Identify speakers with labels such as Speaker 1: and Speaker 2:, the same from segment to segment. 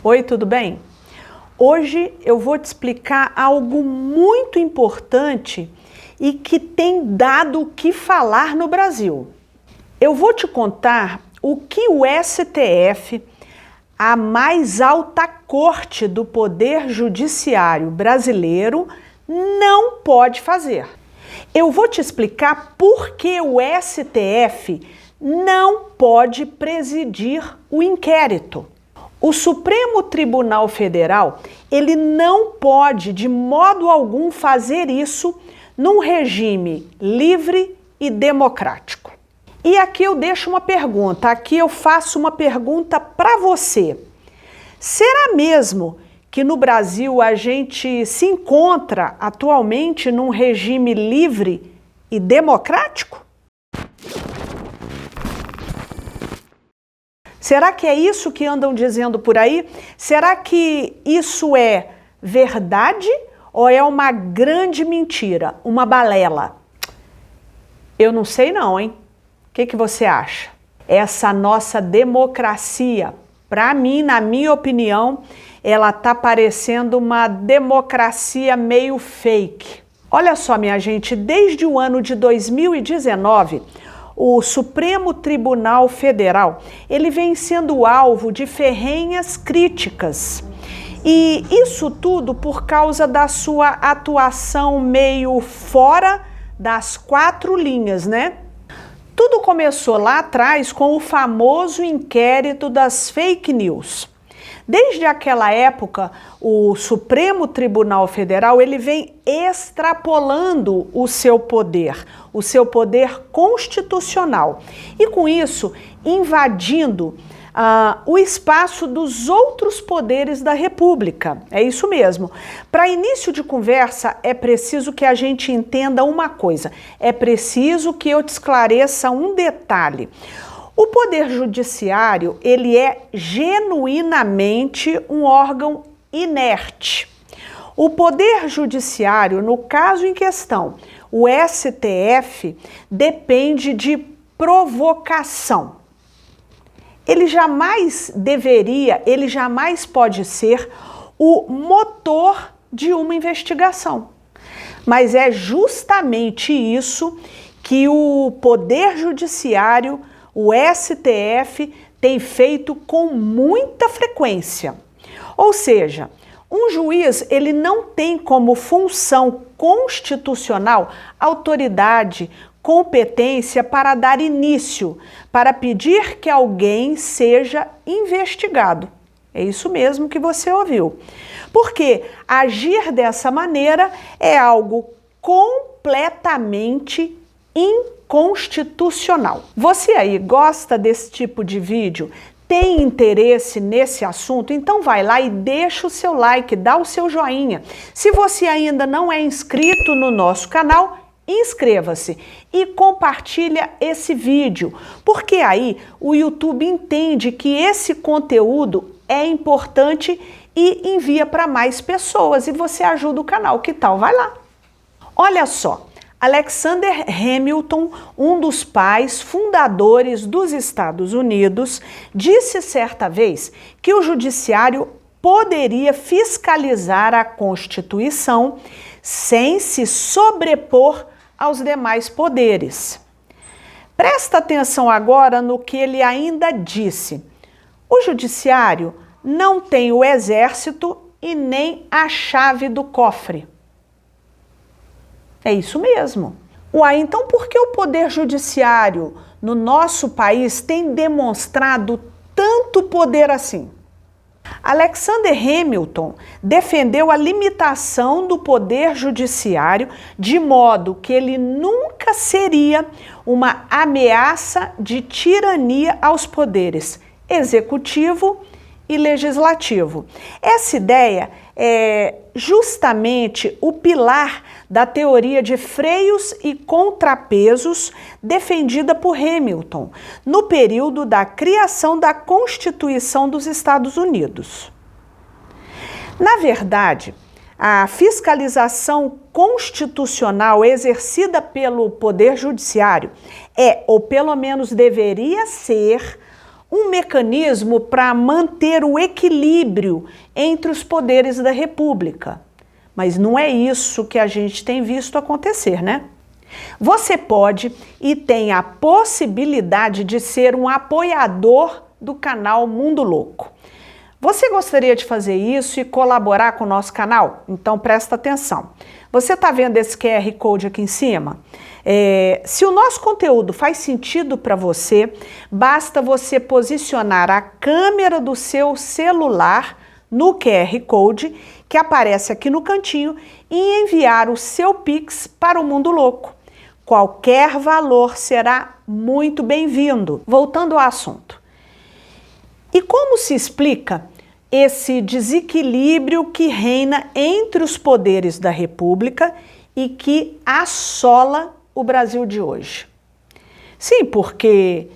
Speaker 1: Oi, tudo bem? Hoje eu vou te explicar algo muito importante e que tem dado o que falar no Brasil. Eu vou te contar o que o STF, a mais alta corte do Poder Judiciário brasileiro, não pode fazer. Eu vou te explicar por que o STF não pode presidir o inquérito. O Supremo Tribunal Federal, ele não pode de modo algum fazer isso num regime livre e democrático. E aqui eu deixo uma pergunta, aqui eu faço uma pergunta para você. Será mesmo que no Brasil a gente se encontra atualmente num regime livre e democrático? Será que é isso que andam dizendo por aí? Será que isso é verdade ou é uma grande mentira, uma balela? Eu não sei não, hein? O que você acha? Essa nossa democracia, para mim, na minha opinião, ela tá parecendo uma democracia meio fake. Olha só, minha gente, desde o ano de 2019, o Supremo Tribunal Federal, ele vem sendo alvo de ferrenhas críticas. E isso tudo por causa da sua atuação meio fora das quatro linhas, né? Tudo começou lá atrás com o famoso inquérito das fake news. Desde aquela época, o Supremo Tribunal Federal ele vem extrapolando o seu poder constitucional, e com isso invadindo o espaço dos outros poderes da República. É isso mesmo. Para início de conversa, é preciso que a gente entenda uma coisa, é preciso que eu te esclareça um detalhe. O Poder Judiciário, ele é genuinamente um órgão inerte. O Poder Judiciário, no caso em questão, o STF, depende de provocação. Ele jamais pode ser o motor de uma investigação. Mas é justamente isso que o Poder Judiciário, o STF, tem feito com muita frequência. Ou seja, um juiz ele não tem como função constitucional autoridade, competência para dar início, para pedir que alguém seja investigado. É isso mesmo que você ouviu. Porque agir dessa maneira é algo completamente inconstitucional. Você aí gosta desse tipo de vídeo? Tem interesse nesse assunto? Então vai lá e deixa o seu like, dá o seu joinha. Se você ainda não é inscrito no nosso canal, inscreva-se e compartilha esse vídeo, porque aí o YouTube entende que esse conteúdo é importante e envia para mais pessoas e você ajuda o canal. Que tal? Vai lá. Olha só. Alexander Hamilton, um dos pais fundadores dos Estados Unidos, disse certa vez que o judiciário poderia fiscalizar a Constituição sem se sobrepor aos demais poderes. Presta atenção agora no que ele ainda disse. O judiciário não tem o exército e nem a chave do cofre. É isso mesmo. Uai, então por que o Poder Judiciário no nosso país tem demonstrado tanto poder assim? Alexander Hamilton defendeu a limitação do Poder Judiciário de modo que ele nunca seria uma ameaça de tirania aos poderes executivo e legislativo. Essa ideia é justamente o pilar da teoria de freios e contrapesos defendida por Hamilton no período da criação da Constituição dos Estados Unidos. Na verdade, a fiscalização constitucional exercida pelo Poder Judiciário é, ou pelo menos deveria ser, um mecanismo para manter o equilíbrio entre os poderes da República. Mas não é isso que a gente tem visto acontecer, né? Você pode e tem a possibilidade de ser um apoiador do canal Mundo Louco. Você gostaria de fazer isso e colaborar com o nosso canal? Então presta atenção. Você está vendo esse QR Code aqui em cima? Se o nosso conteúdo faz sentido para você, basta você posicionar a câmera do seu celular no QR Code, que aparece aqui no cantinho, e enviar o seu Pix para o Mundo Louco. Qualquer valor será muito bem-vindo. Voltando ao assunto. E como se explica esse desequilíbrio que reina entre os poderes da República e que assola o Brasil de hoje? Sim, porque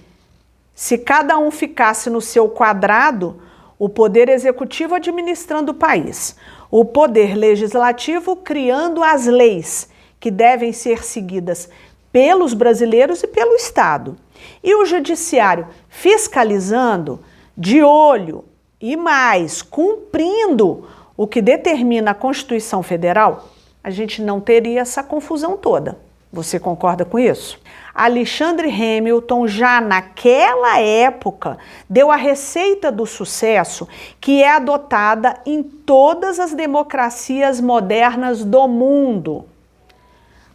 Speaker 1: se cada um ficasse no seu quadrado, o poder executivo administrando o país, o poder legislativo criando as leis que devem ser seguidas pelos brasileiros e pelo Estado, e o judiciário fiscalizando, de olho e mais, cumprindo o que determina a Constituição Federal, a gente não teria essa confusão toda. Você concorda com isso? Alexander Hamilton, já naquela época, deu a receita do sucesso que é adotada em todas as democracias modernas do mundo.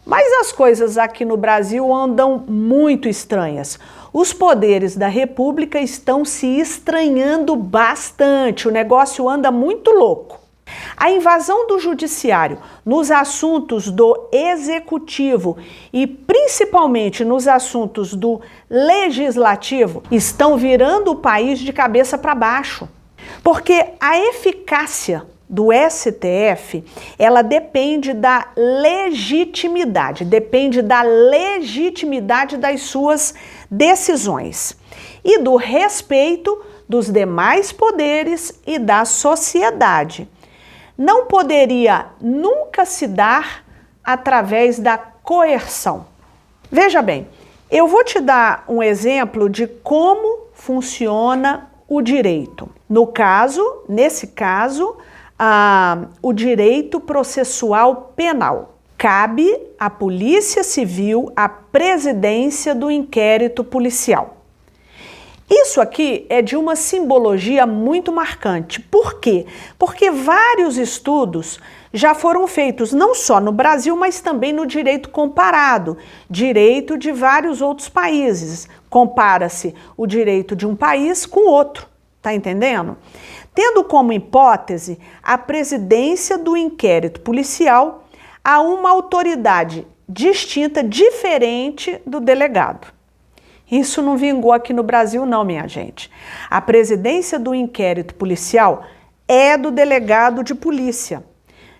Speaker 1: Mas as coisas aqui no Brasil andam muito estranhas. Os poderes da República estão se estranhando bastante, o negócio anda muito louco. A invasão do judiciário nos assuntos do executivo e principalmente nos assuntos do legislativo estão virando o país de cabeça para baixo. Porque a eficácia do STF, ela depende da legitimidade das suas decisões e do respeito dos demais poderes e da sociedade. Não poderia nunca se dar através da coerção. Veja bem, eu vou te dar um exemplo de como funciona o direito. Nesse caso, o direito processual penal. Cabe à Polícia Civil a presidência do inquérito policial. Isso aqui é de uma simbologia muito marcante. Por quê? Porque vários estudos já foram feitos não só no Brasil, mas também no direito comparado, direito de vários outros países. Compara-se o direito de um país com outro, tá entendendo? Tendo como hipótese a presidência do inquérito policial a uma autoridade distinta, diferente do delegado. Isso não vingou aqui no Brasil não, minha gente. A presidência do inquérito policial é do delegado de polícia,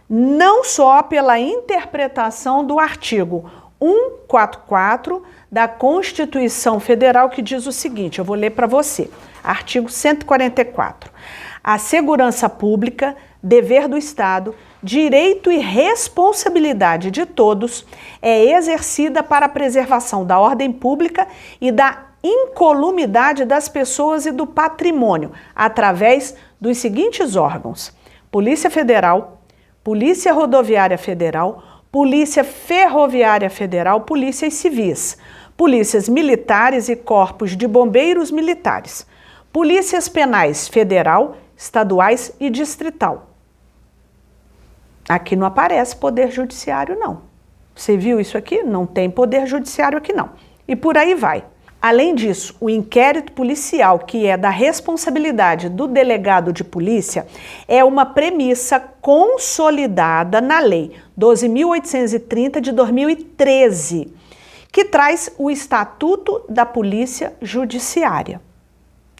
Speaker 1: não só pela interpretação do artigo 144 da Constituição Federal, que diz o seguinte, eu vou ler para você, artigo 144. A segurança pública, dever do Estado, direito e responsabilidade de todos é exercida para a preservação da ordem pública e da incolumidade das pessoas e do patrimônio, através dos seguintes órgãos: Polícia Federal, Polícia Rodoviária Federal, Polícia Ferroviária Federal, Polícias Civis, Polícias Militares e Corpos de Bombeiros Militares, Polícias Penais Federal, Estaduais e Distrital. Aqui não aparece poder judiciário, não. Você viu isso aqui? Não tem poder judiciário aqui, não. E por aí vai. Além disso, o inquérito policial, que é da responsabilidade do delegado de polícia, é uma premissa consolidada na Lei 12.830 de 2013, que traz o Estatuto da Polícia Judiciária.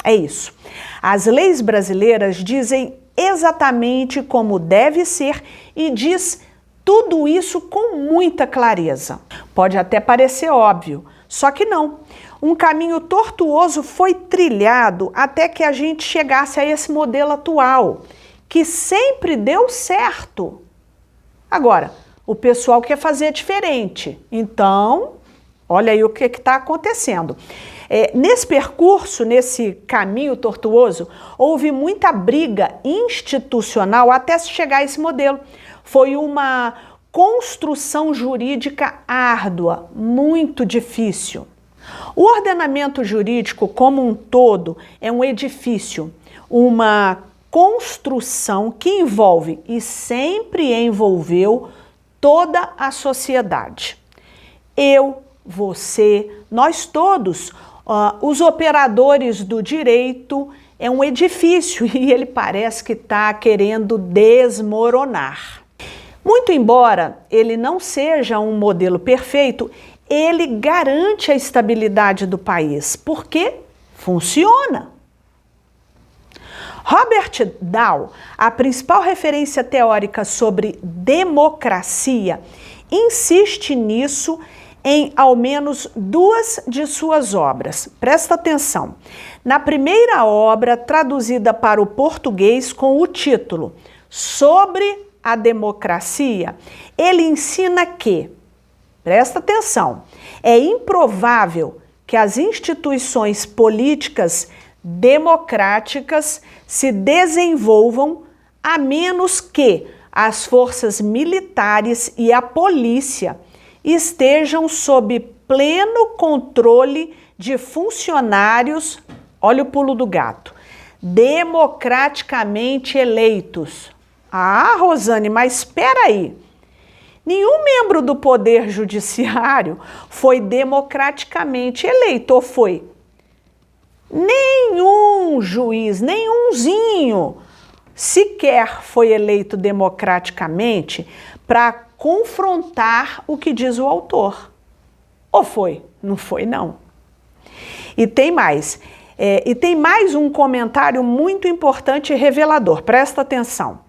Speaker 1: É isso. As leis brasileiras dizem exatamente como deve ser e diz tudo isso com muita clareza. Pode até parecer óbvio, só que não. Um caminho tortuoso foi trilhado até que a gente chegasse a esse modelo atual, que sempre deu certo. Agora, o pessoal quer fazer diferente. Então, olha aí o que está acontecendo. Nesse percurso, nesse caminho tortuoso, houve muita briga institucional até se chegar a esse modelo. Foi uma construção jurídica árdua, muito difícil. O ordenamento jurídico como um todo é um edifício, uma construção que envolve e sempre envolveu toda a sociedade. Eu, você, nós todos, os operadores do direito, é um edifício e ele parece que está querendo desmoronar. Muito embora ele não seja um modelo perfeito, ele garante a estabilidade do país, porque funciona. Robert Dahl, a principal referência teórica sobre democracia, insiste nisso em ao menos 2 de suas obras. Presta atenção. Na primeira obra, traduzida para o português com o título Sobre a Democracia, ele ensina que, presta atenção, é improvável que as instituições políticas democráticas se desenvolvam a menos que as forças militares e a polícia estejam sob pleno controle de funcionários, olha o pulo do gato, democraticamente eleitos. Ah, Rosane, mas espera aí. Nenhum membro do Poder Judiciário foi democraticamente eleito, ou foi? Nenhum juiz, nenhumzinho, sequer foi eleito democraticamente para confrontar o que diz o autor. Ou foi? Não foi, não. E tem mais. Tem mais um comentário muito importante e revelador. Presta atenção.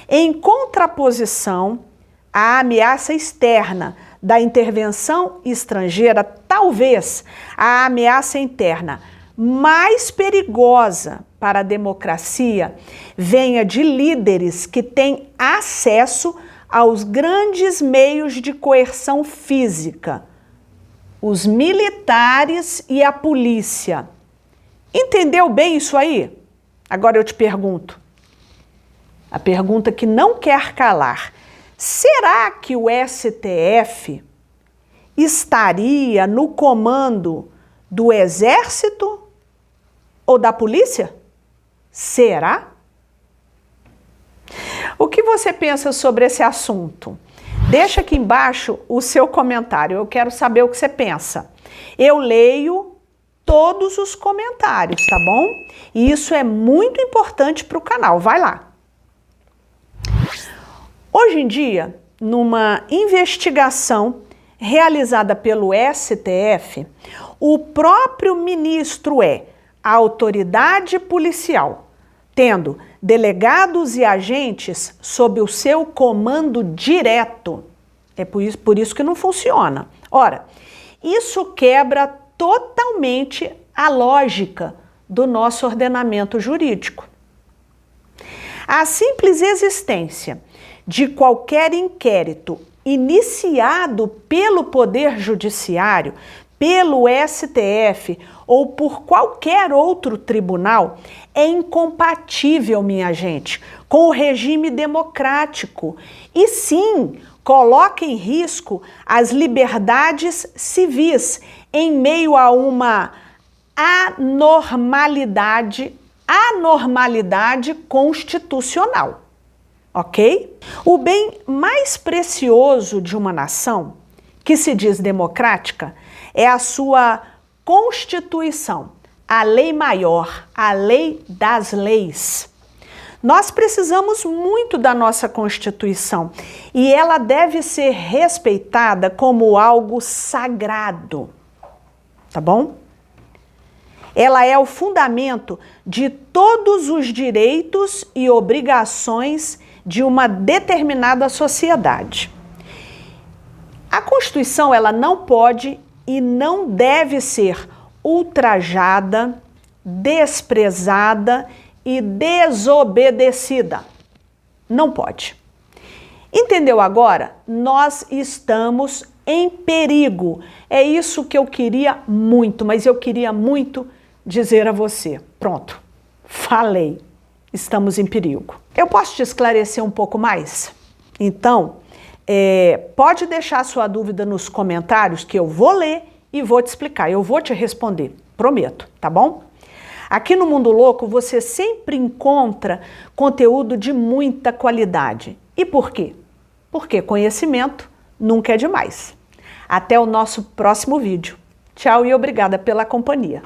Speaker 1: Em contraposição à ameaça externa da intervenção estrangeira, talvez a ameaça interna mais perigosa para a democracia venha de líderes que têm acesso aos grandes meios de coerção física, os militares e a polícia. Entendeu bem isso aí? Agora eu te pergunto. A pergunta que não quer calar. Será que o STF estaria no comando do Exército ou da polícia? Será? O que você pensa sobre esse assunto? Deixa aqui embaixo o seu comentário, eu quero saber o que você pensa. Eu leio todos os comentários, tá bom? E isso é muito importante para o canal, vai lá. Hoje em dia, numa investigação realizada pelo STF, o próprio ministro a autoridade policial, tendo delegados e agentes sob o seu comando direto. É por isso que não funciona. Ora, isso quebra totalmente a lógica do nosso ordenamento jurídico. A simples existência de qualquer inquérito iniciado pelo Poder Judiciário, pelo STF ou por qualquer outro tribunal é incompatível, minha gente, com o regime democrático e sim coloca em risco as liberdades civis em meio a uma anormalidade constitucional. Ok? O bem mais precioso de uma nação, que se diz democrática, é a sua Constituição, a lei maior, a lei das leis. Nós precisamos muito da nossa Constituição e ela deve ser respeitada como algo sagrado, tá bom? Ela é o fundamento de todos os direitos e obrigações de uma determinada sociedade. A Constituição, ela não pode e não deve ser ultrajada, desprezada e desobedecida. Não pode. Entendeu agora? Nós estamos em perigo. É isso que eu queria muito, mas eu queria muito dizer a você. Pronto, falei. Estamos em perigo. Eu posso te esclarecer um pouco mais? Então, pode deixar sua dúvida nos comentários que eu vou ler e vou te explicar. Eu vou te responder, prometo, tá bom? Aqui no Mundo Louco você sempre encontra conteúdo de muita qualidade. E por quê? Porque conhecimento nunca é demais. Até o nosso próximo vídeo. Tchau e obrigada pela companhia.